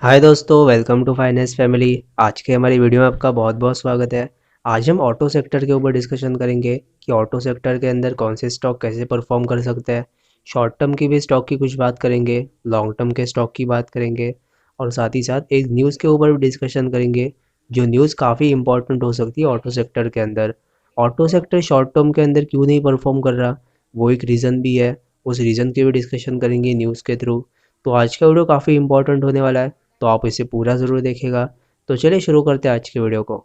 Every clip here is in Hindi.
हाय दोस्तों, वेलकम टू फाइनेंस फैमिली। आज के हमारी वीडियो में आपका बहुत बहुत स्वागत है। आज हम ऑटो सेक्टर के ऊपर डिस्कशन करेंगे कि ऑटो सेक्टर के अंदर कौन से स्टॉक कैसे परफॉर्म कर सकते हैं। शॉर्ट टर्म की भी स्टॉक की कुछ बात करेंगे, लॉन्ग टर्म के स्टॉक की बात करेंगे और साथ ही साथ एक न्यूज़ के ऊपर भी डिस्कशन करेंगे जो न्यूज़ काफ़ी इंपॉर्टेंट हो सकती है ऑटो सेक्टर के अंदर। ऑटो सेक्टर शॉर्ट टर्म के अंदर क्यों नहीं परफॉर्म कर रहा, वो एक रीज़न भी है, उस रीज़न की भी डिस्कशन करेंगे न्यूज़ के थ्रू। तो आज का वीडियो काफ़ी इंपॉर्टेंट होने वाला है, तो आप इसे पूरा ज़रूर देखिएगा। तो चलिए शुरू करते हैं आज के वीडियो को।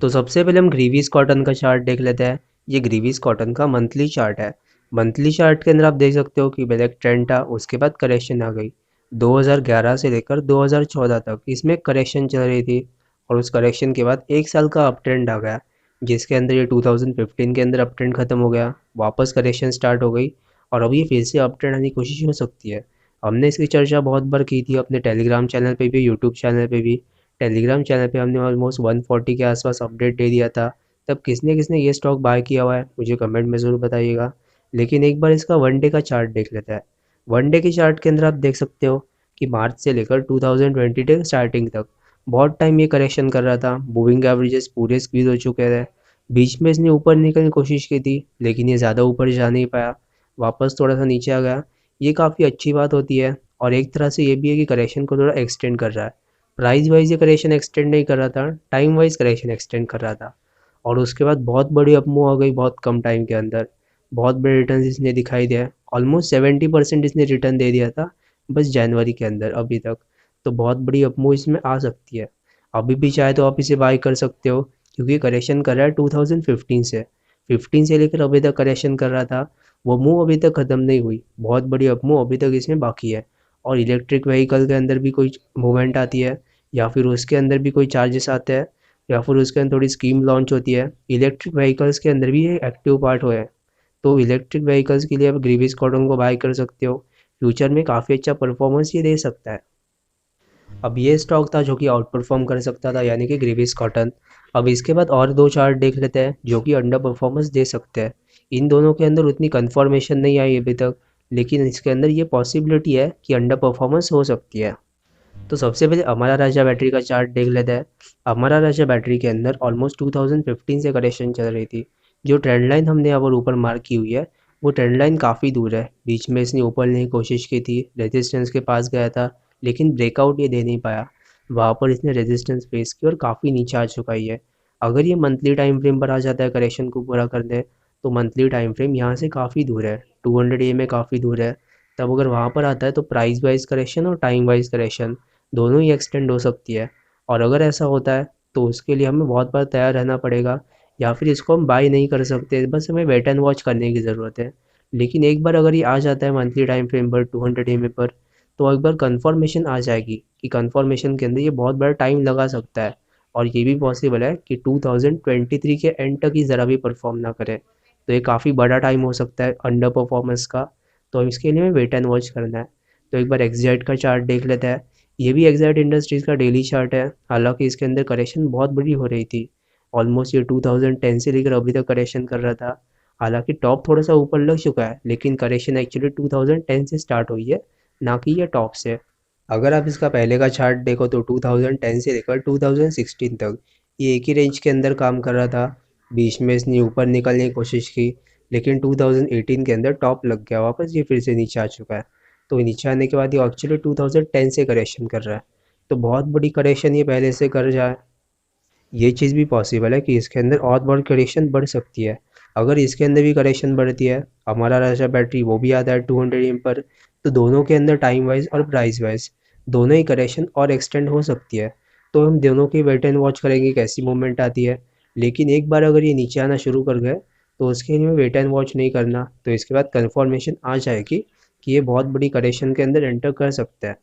तो सबसे पहले हम ग्रीविस कॉटन का चार्ट देख लेते हैं। ये ग्रीविस कॉटन का मंथली चार्ट है। मंथली चार्ट के अंदर आप देख सकते हो कि पहले एक ट्रेंड था, उसके बाद करेक्शन आ गई। 2011 से लेकर 2014 तक इसमें करेक्शन चल रही थी और उस करेक्शन के बाद एक साल का अप ट्रेंड आ गया, जिसके अंदर ये 2015 के अंदर अप ट्रेंड खत्म हो गया, वापस करेक्शन स्टार्ट हो गई और अब ये फिर से अप ट्रेंड आने की कोशिश हो सकती है। हमने इसकी चर्चा बहुत बार की थी अपने टेलीग्राम चैनल पे भी, यूट्यूब चैनल पे भी। टेलीग्राम चैनल पे हमने ऑलमोस्ट 140 के आसपास अपडेट दे दिया था। तब किसने किसने ये स्टॉक बाय किया हुआ है मुझे कमेंट में ज़रूर बताइएगा। लेकिन एक बार इसका वन डे का चार्ट देख लेता है। वन डे के चार्ट के अंदर आप देख सकते हो कि मार्च से लेकर 2020 के स्टार्टिंग तक बहुत टाइम ये करेक्शन कर रहा था। मूविंग एवरेजेस पूरे स्क्वीज हो चुके थे। बीच में इसने ऊपर निकलने की कोशिश की थी, लेकिन ये ज़्यादा ऊपर जा नहीं पाया, वापस थोड़ा सा नीचे आ गया। ये काफ़ी अच्छी बात होती है और एक तरह से ये भी है कि करेक्शन को थोड़ा एक्सटेंड कर रहा है। प्राइस वाइज ये करेक्शन एक्सटेंड नहीं कर रहा था, टाइम वाइज करेक्शन एक्सटेंड कर रहा था। और उसके बाद बहुत बड़ी अपमूव आ गई बहुत कम टाइम के अंदर। बहुत बड़े रिटर्न इसने दिखाई दिया है, ऑलमोस्ट 70% इसने रिटर्न दे दिया था बस जनवरी के अंदर अभी तक। तो बहुत बड़ी अपमूव इसमें आ सकती है। अभी भी चाहे तो आप इसे बाई कर सकते हो, क्योंकि करेक्शन कर रहा है 2015 से। 15 से लेकर अभी तक करेक्शन कर रहा था। वो मूव अभी तक ख़त्म नहीं हुई, बहुत बड़ी अपमूव अभी तक इसमें बाकी है। और इलेक्ट्रिक व्हीकल के अंदर भी कोई मूवमेंट आती है, या फिर उसके अंदर भी कोई चार्जेस आते हैं, या फिर उसके अंदर थोड़ी स्कीम लॉन्च होती है। इलेक्ट्रिक व्हीकल्स के अंदर भी ये एक्टिव पार्ट हो है। तो इलेक्ट्रिक व्हीकल्स के लिए आप ग्रीविस कॉटन को बाय कर सकते हो। फ्यूचर में काफ़ी अच्छा परफॉर्मेंस ये दे सकता है। अब ये स्टॉक था जो कि आउट परफॉर्म कर सकता था, यानी कि ग्रीविस कॉटन। अब इसके बाद और दो चार्ट देख लेते हैं जो कि अंडर परफॉर्मेंस दे सकते हैं। इन दोनों के अंदर उतनी कंफर्मेशन नहीं आई अभी तक, लेकिन इसके अंदर ये पॉसिबिलिटी है कि अंडर परफॉर्मेंस हो सकती है। तो सबसे पहले अमरा राजा बैटरी का चार्ट देख लेते हैं। अमरा राजा बैटरी के अंदर ऑलमोस्ट 2015 से करेक्शन चल रही थी। जो ट्रेंड लाइन हमने यहाँ पर ऊपर मार्क की हुई है, वो ट्रेंड लाइन काफ़ी दूर है। बीच में इसने ऊपर लेने की कोशिश की थी, रेजिस्टेंस के पास गया था, लेकिन ब्रेकआउट ये दे नहीं पाया। वहाँ पर इसने रेजिस्टेंस फेस की और काफ़ी नीचे आ चुका ही है। अगर ये मंथली टाइम फ्रेम पर आ जाता है करेक्शन को पूरा करने, तो मंथली टाइम फ्रेम यहाँ से काफ़ी दूर है, 200 ए में काफ़ी दूर है। तब अगर वहाँ पर आता है तो प्राइस वाइज करेक्शन और टाइम वाइज करेक्शन दोनों ही एक्सटेंड हो सकती है। और अगर ऐसा होता है तो उसके लिए हमें बहुत बार तैयार रहना पड़ेगा, या फिर इसको हम बाई नहीं कर सकते, बस हमें वेट एंड वॉच करने की ज़रूरत है। लेकिन एक बार अगर ये आ जाता है मंथली टाइम फ्रेम पर 200 एम पर, तो एक बार कंफर्मेशन आ जाएगी कि कंफर्मेशन के अंदर ये बहुत बड़ा टाइम लगा सकता है। और ये भी पॉसिबल है कि 2023 के एंड तक ही ज़रा भी परफॉर्म ना करे। तो ये काफ़ी बड़ा टाइम हो सकता है अंडर परफॉर्मेंस का। तो इसके लिए हमें वेट एंड वॉच करना है। तो एक बार एक्सजेट का चार्ट देख लेते हैं। ये भी एग्जैक्ट इंडस्ट्रीज़ का डेली चार्ट है। हालांकि इसके अंदर करेक्शन बहुत बड़ी हो रही थी, ऑलमोस्ट ये 2010 से लेकर अभी तक करेक्शन कर रहा था। हालांकि टॉप थोड़ा सा ऊपर लग चुका है, लेकिन करेक्शन एक्चुअली 2010 से स्टार्ट हुई है, ना कि ये टॉप से। अगर आप इसका पहले का चार्ट देखो तो 2010 से लेकर 2016 तक ये एक ही रेंज के अंदर काम कर रहा था। बीच में इसने ऊपर निकलने की कोशिश की, लेकिन 2018 के अंदर टॉप लग गया, वापस ये फिर से नीचे आ चुका है। तो नीचे आने के बाद ये एक्चुअली 2010 से करेक्शन कर रहा है। तो बहुत बड़ी करेक्शन ये पहले से कर जाए। ये चीज़ भी पॉसिबल है कि इसके अंदर और बहुत करेक्शन बढ़ सकती है। अगर इसके अंदर भी करेक्शन बढ़ती है, हमारा राजा बैटरी वो भी आता है 200 एम पर, तो दोनों के अंदर टाइम वाइज और प्राइस वाइज दोनों ही करेक्शन और एक्सटेंड हो सकती है। तो हम दोनों की वेट एंड वॉच करेंगे कैसी मूवमेंट आती है। लेकिन एक बार अगर ये नीचे आना शुरू कर गए, तो उसके लिए वेट एंड वॉच नहीं करना, तो इसके बाद कन्फर्मेशन आ जाएगी कि ये बहुत बड़ी करेक्शन के अंदर एंटर कर सकता है।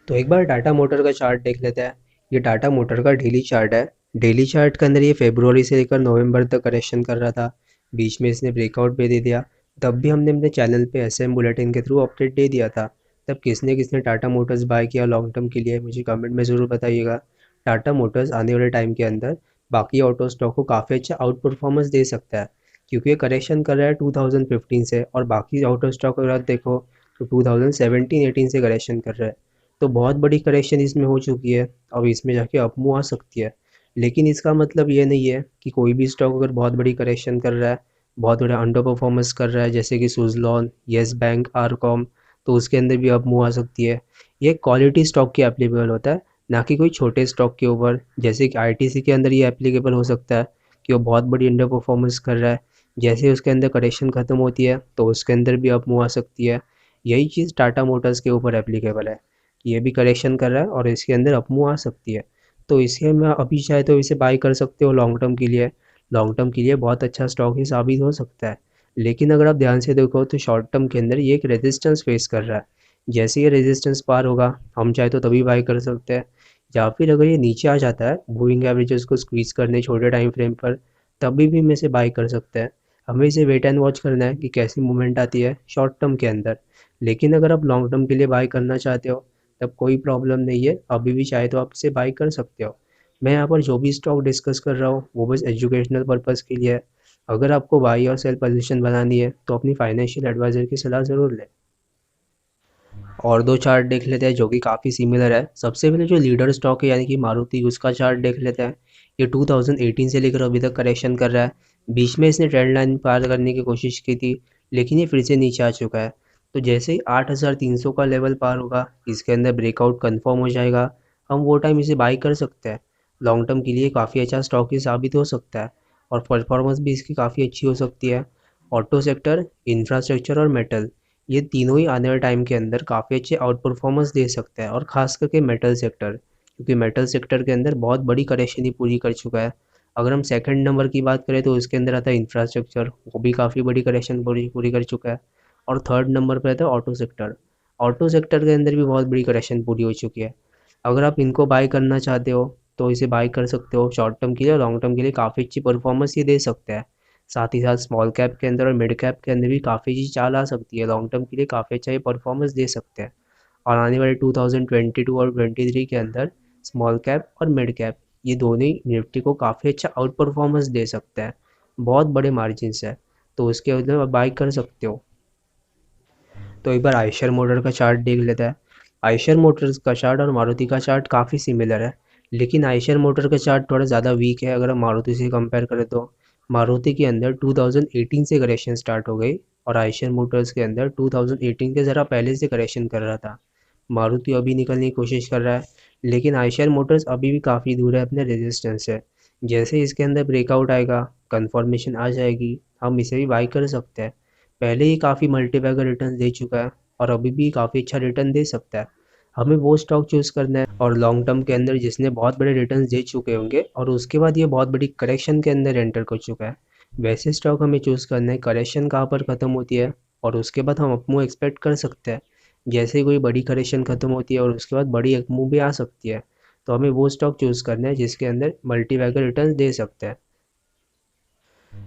तो एक बार टाटा मोटर का चार्ट देख लेते हैं। ये टाटा मोटर का डेली चार्ट है। डेली चार्ट के अंदर ये फरवरी से लेकर नवंबर तक करेक्शन कर रहा था। बीच में इसने ब्रेकआउट भी दे दिया। तब भी हमने अपने चैनल पे एसएम बुलेटिन के थ्रू अपडेट दे दिया था। तब किसने किसने टाटा मोटर्स बाय किया लॉन्ग टर्म के लिए मुझे कमेंट में ज़रूर बताइएगा। टाटा मोटर्स आने वाले टाइम के अंदर बाकी ऑटो स्टॉक को काफ़ी अच्छा आउट परफॉर्मेंस दे सकता है। क्योंकि ये करेक्शन कर रहा है 2015 से, और बाकी आउट ऑफ स्टॉक अगर आप देखो तो 2017-18 से करेक्शन कर रहा है। तो बहुत बड़ी करेक्शन इसमें हो चुकी है, अब इसमें जाके अपमूव आ सकती है। लेकिन इसका मतलब ये नहीं है कि कोई भी स्टॉक अगर बहुत बड़ी करेक्शन कर रहा है, बहुत बड़ा अंडर परफॉर्मेंस कर रहा है, जैसे कि सुजलॉन, येस बैंक, आरकॉम, तो उसके अंदर भी अपमूव आ सकती है। ये क्वालिटी स्टॉक के एप्लीकेबल होता है, ना कि कोई छोटे स्टॉक के ऊपर। जैसे कि आईटीसी के अंदर ये एप्लीकेबल हो सकता है कि वो बहुत बड़ी अंडर परफॉर्मेंस कर रहा है, जैसे उसके अंदर करेक्शन ख़त्म होती है तो उसके अंदर भी अपमूव आ सकती है। यही चीज़ टाटा मोटर्स के ऊपर एप्लीकेबल है, ये भी करेक्शन कर रहा है और इसके अंदर अपमूव आ सकती है। तो इसके में अभी चाहे तो इसे बाई कर सकते हो लॉन्ग टर्म के लिए। लॉन्ग टर्म के लिए बहुत अच्छा स्टॉक ही साबित हो सकता है। लेकिन अगर आप ध्यान से देखो तो शॉर्ट टर्म के अंदर ये एक रेजिस्टेंस फेस कर रहा है। जैसे ये रेजिस्टेंस पार होगा, हम चाहे तो तभी बाई कर सकते हैं, या फिर अगर ये नीचे आ जाता है मूविंग एवरेजेस को स्क्वीज करने छोटे टाइम फ्रेम पर, तभी भी हम इसे बाई कर सकते हैं। हमें इसे वेट एंड वॉच करना है कि कैसी मूवमेंट आती है शॉर्ट टर्म के अंदर। लेकिन अगर आप लॉन्ग टर्म के लिए बाई करना चाहते हो तब कोई प्रॉब्लम नहीं है, अभी भी चाहे तो आप इसे बाई कर सकते हो। मैं यहाँ पर जो भी स्टॉक डिस्कस कर रहा हूँ वो बस एजुकेशनल पर्पज़ के लिए है। अगर आपको बाई और सेल पोजीशन बनानी है तो अपनी फाइनेंशियल एडवाइज़र की सलाह ज़रूर लें। और दो चार्ट देख लेते हैं जो कि काफ़ी सिमिलर है। सबसे पहले जो लीडर स्टॉक है यानी कि मारुति, उसका चार्ट देख लेते हैं। ये 2018 से लेकर अभी तक करेक्शन कर रहा है। बीच में इसने ट्रेंड लाइन पार करने की कोशिश की थी, लेकिन ये फिर से नीचे आ चुका है। तो जैसे ही 8300 का लेवल पार होगा, इसके अंदर ब्रेकआउट कन्फर्म हो जाएगा, हम वो टाइम इसे बाई कर सकते हैं। लॉन्ग टर्म के लिए काफ़ी अच्छा स्टॉक ही साबित हो सकता है, और परफॉर्मेंस भी इसकी काफ़ी अच्छी हो सकती है। ऑटो सेक्टर, इंफ्रास्ट्रक्चर और मेटल, ये तीनों ही आने वाले टाइम के अंदर काफ़ी अच्छे आउट परफॉर्मेंस दे सकता है, और ख़ास करके मेटल सेक्टर, क्योंकि मेटल सेक्टर के अंदर बहुत बड़ी करेक्शन ही पूरी कर चुका है। अगर हम सेकंड नंबर की बात करें तो उसके अंदर आता है इंफ्रास्ट्रक्चर, वो भी काफ़ी बड़ी करेक्शन पूरी पूरी कर चुका है। और थर्ड नंबर पर आता है ऑटो सेक्टर। ऑटो सेक्टर के अंदर भी बहुत बड़ी करेक्शन पूरी हो चुकी है। अगर आप इनको बाय करना चाहते हो तो इसे बाय कर सकते हो, शॉर्ट टर्म के लिए और लॉन्ग टर्म के लिए काफ़ी अच्छी परफॉर्मेंस ये दे सकता है। साथ ही साथ स्मॉल कैप के अंदर और मिड कैप के अंदर भी काफ़ी चीज़ चाल आ सकती है, लॉन्ग टर्म के लिए काफ़ी अच्छा ये परफॉर्मेंस दे सकते हैं। और आने वाले 2022 और 23 के अंदर स्मॉल कैप और मिड कैप, ये दोनों ही निफ्टी को काफ़ी अच्छा आउट परफॉर्मेंस दे सकते हैं, बहुत बड़े मार्जिन से। तो उसके अंदर आप बाई कर सकते हो। तो एक बार आयशर मोटर का चार्ट देख लेता है। आयशर मोटर्स का चार्ट और मारुति का चार्ट काफ़ी सिमिलर है, लेकिन आयशर मोटर का चार्ट थोड़ा ज़्यादा वीक है अगर हम मारुति से कंपेयर करें तो। मारुति के अंदर 2018 से करेक्शन स्टार्ट हो गई, और आयशर मोटर्स के अंदर 2018 के ज़रा पहले से करेक्शन कर रहा था। मारुति अभी निकलने की कोशिश कर रहा है, लेकिन आयशर मोटर्स अभी भी काफ़ी दूर है अपने रेजिस्टेंस से। जैसे इसके अंदर ब्रेकआउट आएगा, कंफर्मेशन आ जाएगी, हम इसे भी बाई कर सकते हैं। पहले ही काफ़ी मल्टीबैगर रिटर्न दे चुका है, और अभी भी काफ़ी अच्छा रिटर्न दे सकता है। हमें वो स्टॉक चूज़ करना है, और लॉन्ग टर्म के अंदर जिसने बहुत बड़े रिटर्न दे चुके होंगे और उसके बाद ये बहुत बड़ी करेक्शन के अंदर एंटर कर चुका है, वैसे स्टॉक हमें चूज़ करना है। करेक्शन कहाँ पर ख़त्म होती है और उसके बाद हम अपमूव एक्सपेक्ट कर सकते हैं। जैसे ही कोई बड़ी करेक्शन ख़त्म होती है और उसके बाद बड़ी अपमूव भी आ सकती है, तो हमें वो स्टॉक चूज़ करना है जिसके अंदर मल्टीबैगर रिटर्न दे सकते हैं।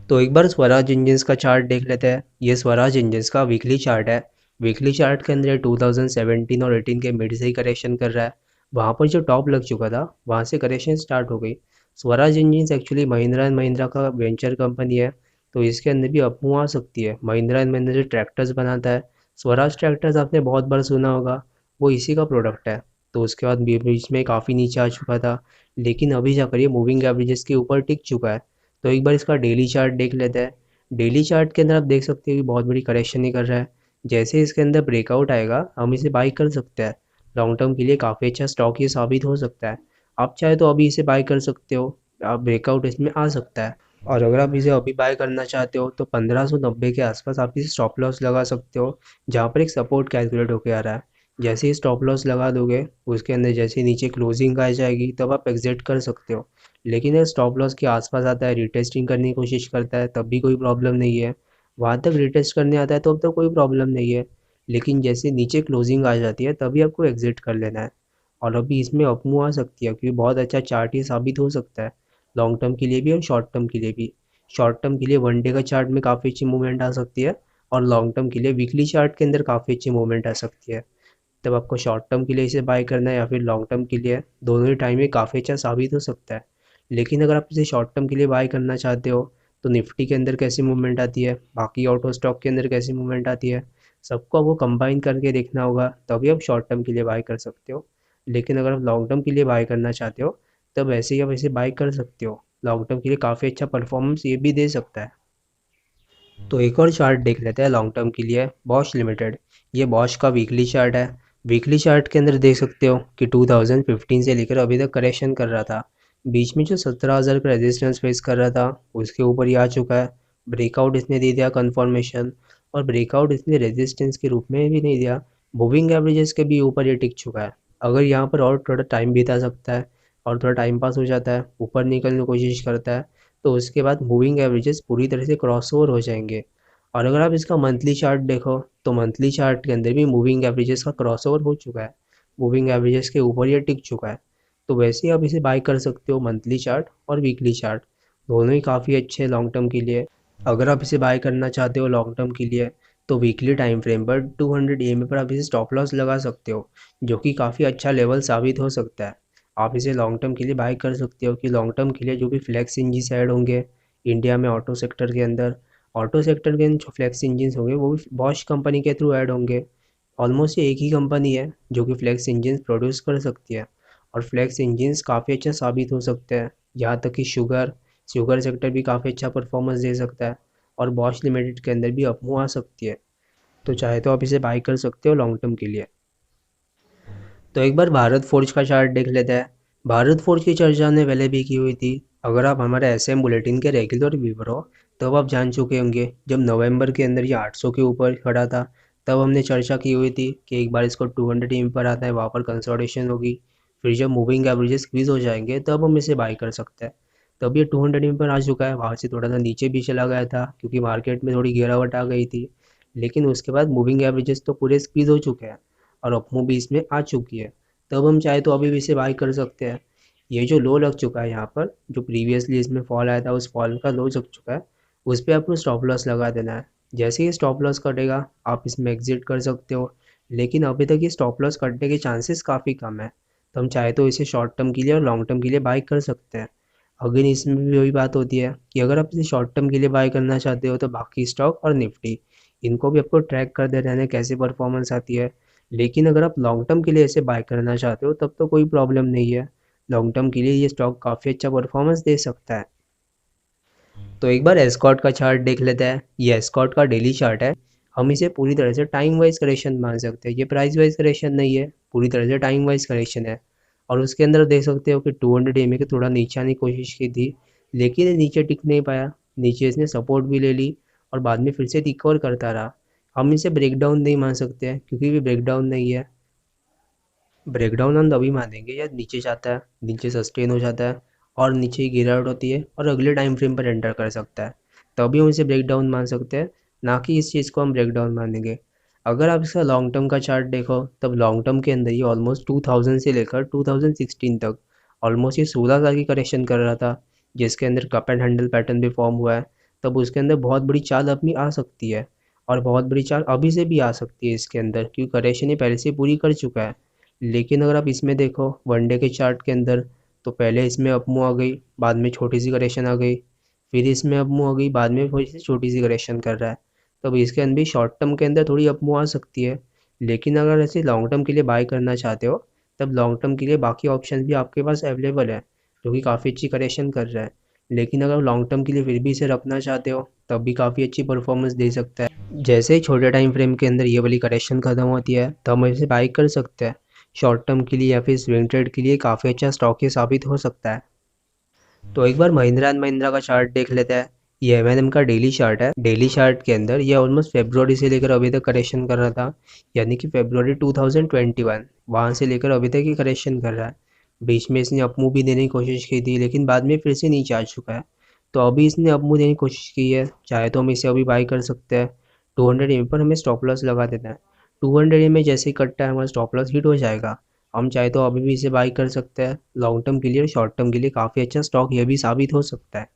तो एक बार स्वराज इंजन्स का चार्ट देख लेते हैं। ये स्वराज इंजन्स का वीकली चार्ट है। वीकली चार्ट के अंदर 2017 और 18 के मिड से ही करेक्शन कर रहा है। वहाँ पर जो टॉप लग चुका था वहाँ से करेक्शन स्टार्ट हो गई। Swaraj engines actually Mahindra and Mahindra का वेंचर कंपनी है, तो इसके अंदर भी अपमूव आ सकती है। महिंद्रा एंड महिंद्रा जो ट्रैक्टर्स बनाता है, स्वराज ट्रैक्टर्स आपने बहुत बार सुना होगा, वो इसी का प्रोडक्ट है। तो उसके बाद बीच में काफ़ी नीचे आ चुका था, लेकिन अभी जाकर ये मूविंग एवरेजेस के ऊपर टिक चुका है। तो एक बार इसका डेली चार्ट देख लेते हैं। डेली चार्ट के अंदर आप देख सकते हो कि बहुत बड़ी करेक्शन ही कर रहा है। जैसे इसके अंदर ब्रेकआउट आएगा, हम इसे बाई कर सकते हैं। लॉन्ग टर्म के लिए काफ़ी अच्छा स्टॉक ये साबित हो सकता है। आप चाहे तो अभी इसे बाई कर सकते हो, आप ब्रेकआउट इसमें आ सकता है। और अगर आप इसे अभी बाय करना चाहते हो तो 1590 के आसपास आप इसे स्टॉप लॉस लगा सकते हो, जहाँ पर एक सपोर्ट कैलकुलेट होकर आ रहा है। जैसे ही स्टॉप लॉस लगा दोगे, उसके अंदर जैसे नीचे क्लोजिंग आ जाएगी तब आप एग्जिट कर सकते हो। लेकिन अगर स्टॉप लॉस के आसपास आता है, रिटेस्टिंग करने की कोशिश करता है, तब भी कोई प्रॉब्लम नहीं है। वहाँ तक रिटेस्ट करने आता है तो अब तक कोई प्रॉब्लम नहीं है। लेकिन जैसे नीचे क्लोजिंग आ जाती है तभी आपको एग्जिट कर लेना है। और अभी इसमें अपमूव आ सकती है, क्योंकि बहुत अच्छा चार्ट ये साबित हो सकता है, लॉन्ग टर्म के लिए भी और शॉर्ट टर्म के लिए भी। शॉर्ट टर्म के लिए वन डे का चार्ट में काफ़ी अच्छी मूवमेंट आ सकती है, और लॉन्ग टर्म के लिए वीकली चार्ट के अंदर काफ़ी अच्छी मूवमेंट आ सकती है। तब आपको शॉर्ट टर्म के लिए इसे बाय करना है या फिर लॉन्ग टर्म के लिए, दोनों ही टाइम में काफ़ी अच्छा साबित हो सकता है। लेकिन अगर आप इसे शॉर्ट टर्म के लिए बाय करना चाहते हो तो निफ्टी के अंदर कैसी मूवमेंट आती है, बाकी ऑटो स्टॉक के अंदर कैसी मूवमेंट आती है, सबको आपको कंबाइन करके देखना होगा, तभी आप शॉर्ट टर्म के लिए बाय कर सकते हो। लेकिन अगर आप लॉन्ग टर्म के लिए बाय करना चाहते हो तब ऐसे ही आप ऐसे बाय कर सकते हो। लॉन्ग टर्म के लिए काफ़ी अच्छा परफॉर्मेंस ये भी दे सकता है। तो एक और चार्ट देख लेते हैं लॉन्ग टर्म के लिए, बॉश लिमिटेड। ये बॉश का वीकली चार्ट है। वीकली चार्ट के अंदर देख सकते हो कि 2015 से लेकर अभी तक करेक्शन कर रहा था। बीच में जो 17,000 का रेजिस्टेंस फेस कर रहा था उसके ऊपर ही आ चुका है। ब्रेकआउट इसने दे दिया कन्फर्मेशन, और ब्रेकआउट इसने रेजिस्टेंस के रूप में भी नहीं दिया, मूविंग एवरेजेस के भी ऊपर ये टिक चुका है। अगर यहाँ पर और थोड़ा टाइम बिता सकता है और थोड़ा टाइम पास हो जाता है, ऊपर निकलने की कोशिश करता है, तो उसके बाद मूविंग एवरेजेस पूरी तरह से क्रॉस ओवर हो जाएंगे। और अगर आप इसका मंथली चार्ट देखो तो मंथली चार्ट के अंदर भी मूविंग एवरेजेस का क्रॉस ओवर हो चुका है, मूविंग एवरेजेस के ऊपर ये टिक चुका है। तो वैसे ही आप इसे बाय कर सकते हो, मंथली चार्ट और वीकली चार्ट दोनों ही काफ़ी अच्छे हैं लॉन्ग टर्म के लिए। अगर आप इसे बाय करना चाहते हो लॉन्ग टर्म के लिए तो वीकली टाइम फ्रेम पर 200 EMA पर आप इसे स्टॉप लॉस लगा सकते हो, जो कि काफ़ी अच्छा लेवल साबित हो सकता है। आप इसे लॉन्ग टर्म के लिए बाय कर सकते हो कि लॉन्ग टर्म के लिए जो भी फ्लेक्स इंजिन ऐड होंगे इंडिया में ऑटो सेक्टर के अंदर, ऑटो सेक्टर के जो फ्लेक्स इंजिन होंगे वो भी बॉश कंपनी के थ्रू ऐड होंगे। ऑलमोस्ट ये एक ही कंपनी है जो कि फ्लेक्स इंजिन प्रोड्यूस कर सकती है, और फ्लेक्स इंजिन्स काफ़ी अच्छा साबित हो सकते हैं। यहाँ तक कि शुगर शुगर सेक्टर भी काफ़ी अच्छा परफॉर्मेंस दे सकता है, और बॉश लिमिटेड के अंदर भी अपमूव आ सकती है। तो चाहे तो आप इसे बाय कर सकते हो लॉन्ग टर्म के लिए। तो एक बार भारत फोर्ज का चार्ट देख लेते हैं। भारत फोर्ज की चर्चा हमने पहले भी की हुई थी। अगर आप हमारे एसएम बुलेटिन के रेगुलर व्यूअर हो तब आप जान चुके होंगे, जब नवंबर के अंदर ये 800 के ऊपर खड़ा था तब हमने चर्चा की हुई थी कि एक बार इसको 200 EM पर आता है, वहाँ पर कंसोलिडेशन होगी, फिर जब मूविंग एवरेजेस स्क्वीज हो जाएंगे तब हम इसे बाय कर सकते हैं। तब ये 200 EM पर आ चुका है, वहाँ से थोड़ा सा नीचे भी चला गया था क्योंकि मार्केट में थोड़ी गिरावट आ गई थी, लेकिन उसके बाद मूविंग एवरेजेस तो पूरे स्क्वीज हो चुके हैं और अपमूव भी इसमें आ चुकी है। तब हम चाहे तो अभी भी इसे बाय कर सकते हैं। ये जो लो लग चुका है यहाँ पर, जो प्रीवियसली इसमें फॉल आया था उस फॉल का लो लग चुका है, उस पर आपको स्टॉप लॉस लगा देना है। जैसे ही स्टॉप लॉस कटेगा आप इसमें एग्जिट कर सकते हो, लेकिन अभी तक ये स्टॉप लॉस कटने के चांसेस काफ़ी कम है। तो हम चाहे तो इसे शॉर्ट टर्म के लिए और लॉन्ग टर्म के लिए बाय कर सकते हैं। अगेन इसमें भी वही बात होती है कि अगर आप इसे शॉर्ट टर्म के लिए बाय करना चाहते हो तो बाकी स्टॉक और निफ्टी इनको भी आपको ट्रैक करते रहना है कैसे परफॉर्मेंस आती है। लेकिन अगर आप लॉन्ग टर्म के लिए इसे बाय करना चाहते हो तब तो कोई प्रॉब्लम नहीं है, लॉन्ग टर्म के लिए ये स्टॉक काफ़ी अच्छा परफॉर्मेंस दे सकता है। तो एक बार एस्कॉर्ट का चार्ट देख लेते हैं। ये एस्कॉर्ट का डेली चार्ट है। हम इसे पूरी तरह से टाइम वाइज करेक्शन मान सकते हैं, ये प्राइस वाइज करेक्शन नहीं है, पूरी तरह से टाइम वाइज करेक्शन है। और उसके अंदर देख सकते हो कि 200 EMA के थोड़ा नीचे आने की कोशिश की थी, लेकिन ये नीचे टिक नहीं पाया, नीचे इसने सपोर्ट भी ले ली और बाद में फिर से रिकवर करता रहा। हम इसे ब्रेकडाउन नहीं मान सकते हैं क्योंकि ये ब्रेकडाउन नहीं है। ब्रेकडाउन हम तभी मानेंगे या नीचे जाता है, नीचे सस्टेन हो जाता है और नीचे ही गिरावट होती है और अगले टाइम फ्रेम पर एंटर कर सकता है, तभी हम इसे ब्रेकडाउन मान सकते हैं, ना कि इस चीज़ को हम ब्रेकडाउन मानेंगे। अगर आप इसका लॉन्ग टर्म का चार्ट देखो तब लॉन्ग टर्म के अंदर ये ऑलमोस्ट 2000 से लेकर 2016 तक ऑलमोस्ट ये 16 साल की करेक्शन कर रहा था, जिसके अंदर कप एंड हैंडल पैटर्न भी फॉर्म हुआ है। तब उसके अंदर बहुत बड़ी चाल अपनी आ सकती है, और बहुत बड़ी चाल अभी से भी आ सकती है इसके अंदर, क्योंकि करेक्शन ये पहले से पूरी कर चुका है। लेकिन अगर आप इसमें देखो वनडे के चार्ट के अंदर, तो पहले इसमें अपमूव आ गई, बाद में छोटी सी करेक्शन आ गई, फिर इसमें अपमूव आ गई, बाद में थोड़ी सी छोटी सी करेक्शन कर रहा है। तब इसके अंदर भी शॉर्ट टर्म के अंदर थोड़ी अपमूव आ सकती है। लेकिन अगर ऐसे लॉन्ग टर्म के लिए बाय करना चाहते हो तब लॉन्ग टर्म के लिए बाकी ऑप्शन भी आपके पास अवेलेबल है, जो कि काफ़ी अच्छी करेक्शन कर रहा है। लेकिन अगर लॉन्ग टर्म के लिए फिर भी इसे रखना चाहते हो तब भी काफ़ी अच्छी परफॉर्मेंस दे सकता है। जैसे ही छोटे टाइम फ्रेम के अंदर ये वाली करेक्शन खत्म होती है तो हम इसे बाय कर सकते हैं। शॉर्ट टर्म के लिए या फिर स्विंग ट्रेड के लिए काफ़ी अच्छा स्टॉक ये साबित हो सकता है। तो एक बार महिंद्रा एंड महिंद्रा का चार्ट देख लेते हैं। ये एम का डेली चार्ट है। डेली चार्ट के अंदर ये ऑलमोस्ट फेब्रुवरी से लेकर अभी तक करेक्शन कर रहा था, यानी कि फेब्रुवरी 2021 वहाँ से लेकर अभी तक ही करेक्शन कर रहा है। बीच में इसने अपमूव भी देने की कोशिश की थी, लेकिन बाद में फिर से नीचे आ चुका है। तो अभी इसने अपमूव देने की कोशिश की है, चाहे तो हम इसे अभी बाई कर सकते हैं। 200 पर हमें स्टॉप लॉस लगा देना है। 200 में जैसे ही कटता है हमारा स्टॉप लॉस हिट हो जाएगा। हम चाहे तो अभी भी इसे बाई कर सकते हैं। लॉन्ग टर्म के लिए और शॉर्ट टर्म के लिए काफ़ी अच्छा स्टॉक यह भी साबित हो सकता है।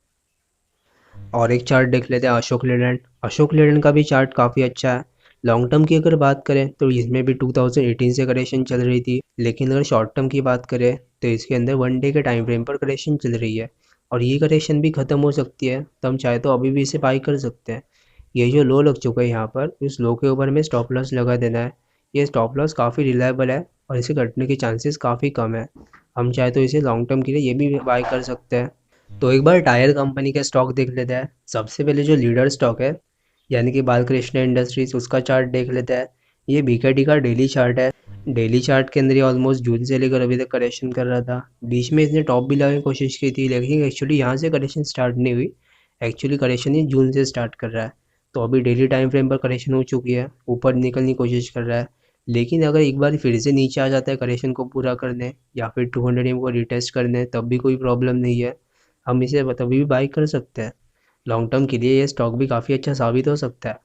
और एक चार्ट देख लेते हैं अशोक लेलैंड। अशोक लेलैंड का भी चार्ट काफ़ी अच्छा है। लॉन्ग टर्म की अगर बात करें तो इसमें भी 2018 से करेक्शन चल रही थी, लेकिन अगर शॉर्ट टर्म की बात करें तो इसके अंदर वन डे के टाइम फ्रेम पर करेक्शन चल रही है, और ये करेक्शन भी ख़त्म हो सकती है, तो हम चाहे तो अभी भी इसे बाई कर सकते हैं। ये जो लो लग चुका है यहाँ पर, इस लो के ऊपर हमें स्टॉप लॉस लगा देना है। ये स्टॉप लॉस काफ़ी रिलायबल है और इसे कटने के चांसेस काफ़ी कम है। हम चाहे तो इसे लॉन्ग टर्म के लिए ये भी बाय कर सकते हैं। तो एक बार टायर कंपनी का स्टॉक देख लेते हैं। सबसे पहले जो लीडर स्टॉक है यानी कि बालकृष्ण इंडस्ट्रीज, उसका चार्ट देख लेते हैं। ये बीकेडी का डेली चार्ट है। डेली चार्ट के अंदर ये ऑलमोस्ट जून से लेकर अभी तक करेक्शन कर रहा था। बीच में इसने टॉप भी लगाने की कोशिश की थी, लेकिन एक्चुअली यहाँ से करेक्शन स्टार्ट नहीं हुई। एक्चुअली करेक्शन ये जून से स्टार्ट कर रहा है। तो अभी डेली टाइम फ्रेम पर करेक्शन हो चुकी है, ऊपर निकलने की कोशिश कर रहा है। लेकिन अगर एक बार फिर से नीचे आ जाता है करेक्शन को पूरा करने या फिर 200 एम को रिटेस्ट करने, तब भी कोई प्रॉब्लम नहीं है। हम इसे तभी भी बाई कर सकते हैं। लॉन्ग टर्म के लिए ये स्टॉक भी काफ़ी अच्छा साबित हो सकता है।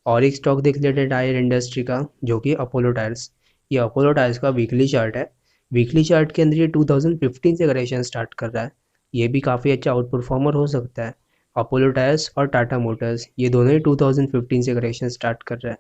और एक स्टॉक देख लेते हैं टायर इंडस्ट्री का, जो कि अपोलो टायर्स। ये अपोलो टायर्स का वीकली चार्ट है। वीकली चार्ट के अंदर ये 2015 से करेक्शन स्टार्ट कर रहा है। ये भी काफ़ी अच्छा आउट परफॉर्मर हो सकता है। अपोलो टायर्स और टाटा मोटर्स ये दोनों ही 2015 से करेक्शन स्टार्ट कर रहा है।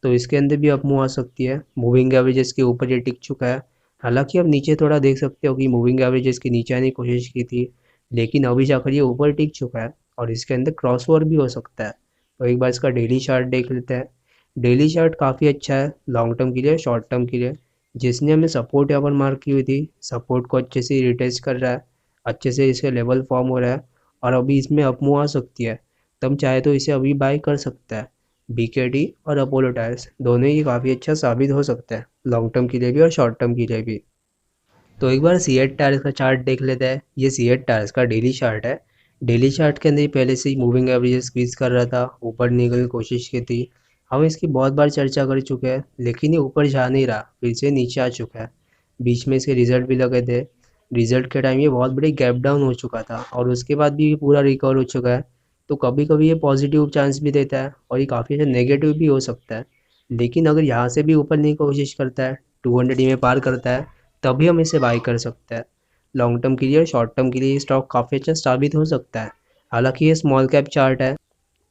तो इसके अंदर भी अप मूव आ सकती है। मूविंग एवरेजेस के ऊपर ये टिक चुका है। हालांकि आप नीचे थोड़ा देख सकते हो कि मूविंग एवरेजेस के नीचे आने की कोशिश की थी, लेकिन अभी जाकर ये ऊपर टिक चुका है और इसके अंदर क्रॉस ओवर भी हो सकता है। तो एक बार इसका डेली चार्ट देख लेते हैं। डेली चार्ट काफ़ी अच्छा है लॉन्ग टर्म के लिए, शॉर्ट टर्म के लिए। जिसने हमें सपोर्ट यहाँ पर मार्क की हुई थी, सपोर्ट को अच्छे से रिटेस्ट कर रहा है, अच्छे से इसके लेवल फॉर्म हो रहा है और अभी इसमें अप मूव आ सकती है। तब चाहे तो इसे अभी बाय कर सकता है। बीकेडी और अपोलो टायर्स दोनों ही काफ़ी अच्छा साबित हो सकता है, लॉन्ग टर्म के लिए भी और शॉर्ट टर्म के लिए भी। तो एक बार सी एट टायर्स का चार्ट देख लेते हैं। ये सी एट टायर्स का डेली चार्ट है। डेली चार्ट के अंदर ये पहले से ही मूविंग एवरेज स्क्वीज कर रहा था, ऊपर निकलने की कोशिश की थी। हम इसकी बहुत बार चर्चा कर चुके हैं, लेकिन ये ऊपर जा नहीं रहा, फिर से नीचे आ चुका है। बीच में इसके रिजल्ट भी लगे थे। रिजल्ट के टाइम ये बहुत बड़ी गैप डाउन हो चुका था और उसके बाद भी ये पूरा रिकवर हो चुका है। तो कभी कभी ये पॉजिटिव चांस भी देता है और ये काफ़ी अच्छा नेगेटिव भी हो सकता है। लेकिन अगर यहाँ से भी ऊपर नहीं कोशिश करता है, 200 में पार करता है, तभी हम इसे बाई कर सकते हैं। लॉन्ग टर्म के लिए और शॉर्ट टर्म के लिए ये स्टॉक काफ़ी अच्छा साबित हो सकता है। हालांकि ये स्मॉल कैप चार्ट है,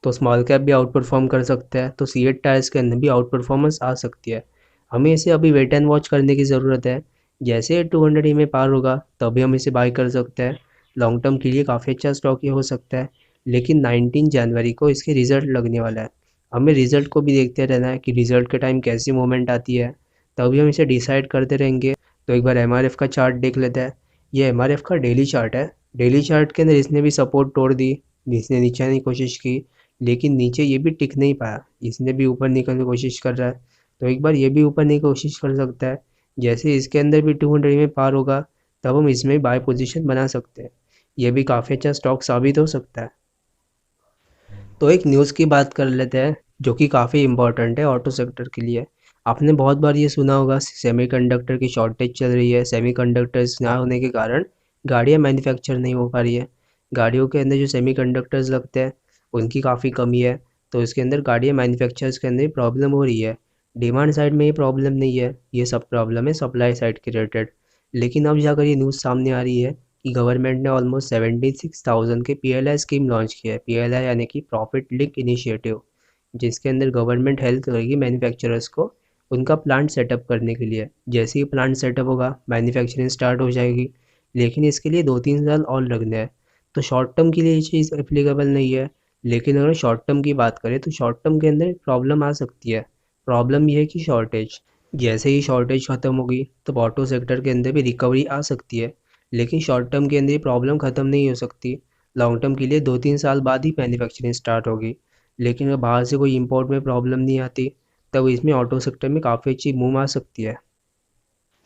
तो स्मॉल कैप भी आउट परफॉर्म कर सकता है, तो सी एट टायर्स के अंदर भी आउट परफॉर्मेंस आ सकती है। हमें इसे अभी वेट एंड वॉच करने की ज़रूरत है। जैसे 200 में पार होगा तभी हम इसे बाई कर सकते हैं। लॉन्ग टर्म के लिए काफ़ी अच्छा स्टॉक ये हो सकता है। लेकिन 19 जनवरी को इसके रिज़ल्ट लगने वाला है। हमें रिज़ल्ट को भी देखते रहना है कि रिज़ल्ट के टाइम कैसी मूवमेंट आती है, तभी हम इसे डिसाइड करते रहेंगे। तो एक बार एमआरएफ का चार्ट देख लेते हैं। ये एमआरएफ का डेली चार्ट है। डेली चार्ट के अंदर इसने भी सपोर्ट तोड़ दी, इसने नीचे आने की कोशिश की, लेकिन नीचे ये भी टिक नहीं पाया। इसने भी ऊपर निकलने की कोशिश कर रहा है, तो एक बार ये भी ऊपर नहीं कोशिश कर सकता है। जैसे इसके अंदर भी 200 में पार होगा, तब हम इसमें बाय पोजीशन बना सकते हैं। ये भी काफ़ी अच्छा स्टॉक साबित हो सकता है। तो एक न्यूज़ की बात कर लेते हैं, जो कि काफ़ी इम्पोर्टेंट है ऑटो सेक्टर के लिए। आपने बहुत बार ये सुना होगा सेमीकंडक्टर की शॉर्टेज चल रही है, सेमीकंडक्टर्स ना होने के कारण गाड़ियाँ मैन्युफैक्चर नहीं हो पा रही है। गाड़ियों के अंदर जो सेमीकंडक्टर्स लगते हैं उनकी काफ़ी कमी है, तो इसके अंदर गाड़ियाँ मैन्युफैक्चर्स के अंदर प्रॉब्लम हो रही है। डिमांड साइड में ये प्रॉब्लम नहीं है, ये सब प्रॉब्लम है सप्लाई साइड के रिलेटेड। लेकिन अब जाकर ये न्यूज़ सामने आ रही है कि गवर्नमेंट ने ऑलमोस्ट 76,000 के पीएलआई स्कीम लॉन्च की है। पीएलआई यानी कि प्रॉफिट लिंक इनिशिएटिव, जिसके अंदर गवर्नमेंट हेल्प करेगी मैन्युफैक्चरर्स को उनका प्लांट सेटअप करने के लिए। जैसे ही प्लांट सेटअप होगा मैन्युफैक्चरिंग स्टार्ट हो जाएगी, लेकिन इसके लिए 2-3 साल और लगने हैं। तो शॉर्ट टर्म के लिए ये चीज़ एप्लीकेबल नहीं है। लेकिन अगर शॉर्ट टर्म की बात करें तो शॉर्ट टर्म के अंदर प्रॉब्लम आ सकती है। प्रॉब्लम ये है कि शॉर्टेज, जैसे ही शॉर्टेज ख़त्म होगी तो ऑटो सेक्टर के अंदर भी रिकवरी आ सकती है। लेकिन शॉर्ट टर्म के अंदर ये प्रॉब्लम ख़त्म नहीं हो सकती। लॉन्ग टर्म के लिए 2-3 साल बाद ही मैन्युफैक्चरिंग स्टार्ट होगी। लेकिन अगर बाहर से कोई इंपोर्ट में प्रॉब्लम नहीं आती, तब इसमें ऑटो सेक्टर में काफ़ी अच्छी मूव आ सकती है।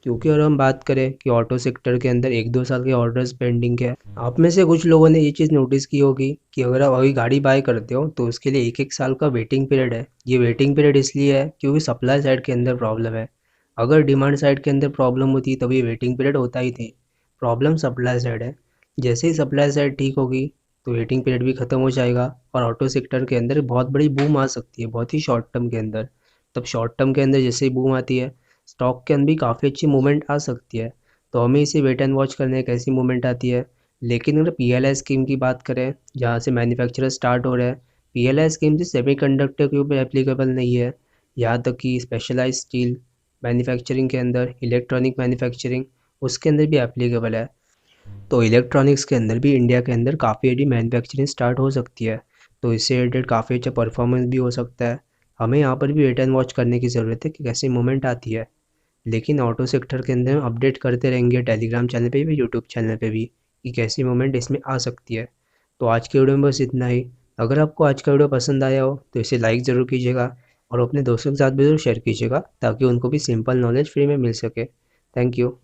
क्योंकि अगर हम बात करें कि ऑटो सेक्टर के अंदर 1-2 साल के ऑर्डर्स पेंडिंग है, आप में से कुछ लोगों ने ये चीज़ नोटिस की होगी कि अगर आप अभी गाड़ी बाय करते हो तो उसके लिए 1-1 साल का वेटिंग पीरियड है। ये वेटिंग पीरियड इसलिए है क्योंकि सप्लाई साइड के अंदर प्रॉब्लम है। अगर डिमांड साइड के अंदर प्रॉब्लम होती तब ये वेटिंग पीरियड होता ही थी। प्रॉब्लम सप्लाई साइड है। जैसे ही सप्लाई साइड ठीक होगी तो वेटिंग पीरियड भी ख़त्म हो जाएगा और ऑटो सेक्टर के अंदर बहुत बड़ी बूम आ सकती है, बहुत ही शॉर्ट टर्म के अंदर। तब शॉर्ट टर्म के अंदर जैसे ही बूम आती है, स्टॉक के अंदर भी काफ़ी अच्छी मूवमेंट आ सकती है। तो हमें इसे वेट एंड वॉच करने कैसी मूवमेंट आती है। लेकिन अगर पीएलआई स्कीम की बात करें, जहाँ से मैन्युफैक्चरर स्टार्ट हो रहा है, पीएलआई स्कीम से सेमीकंडक्टर के ऊपर एप्लीकेबल नहीं है। यहाँ तक कि स्पेशलाइज स्टील मैन्युफैक्चरिंग के अंदर, इलेक्ट्रॉनिक मैन्युफैक्चरिंग, उसके अंदर भी एप्लीकेबल है। तो इलेक्ट्रॉनिक्स के अंदर भी इंडिया के अंदर काफ़ी बड़ी मैन्युफैक्चरिंग स्टार्ट हो सकती है, तो इससे रिलेटेड काफ़ी अच्छा परफॉर्मेंस भी हो सकता है। हमें यहाँ पर भी वेट एंड वॉच करने की ज़रूरत है कि कैसी मूवमेंट आती है। लेकिन ऑटो सेक्टर के अंदर हम अपडेट करते रहेंगे टेलीग्राम चैनल पे भी, यूट्यूब चैनल पे भी, कि कैसी मूवमेंट इसमें आ सकती है। तो आज के वीडियो में बस इतना ही। अगर आपको आज का वीडियो पसंद आया हो तो इसे लाइक ज़रूर कीजिएगा और अपने दोस्तों के साथ भी ज़रूर शेयर कीजिएगा, ताकि उनको भी सिंपल नॉलेज फ्री में मिल सके। Thank you.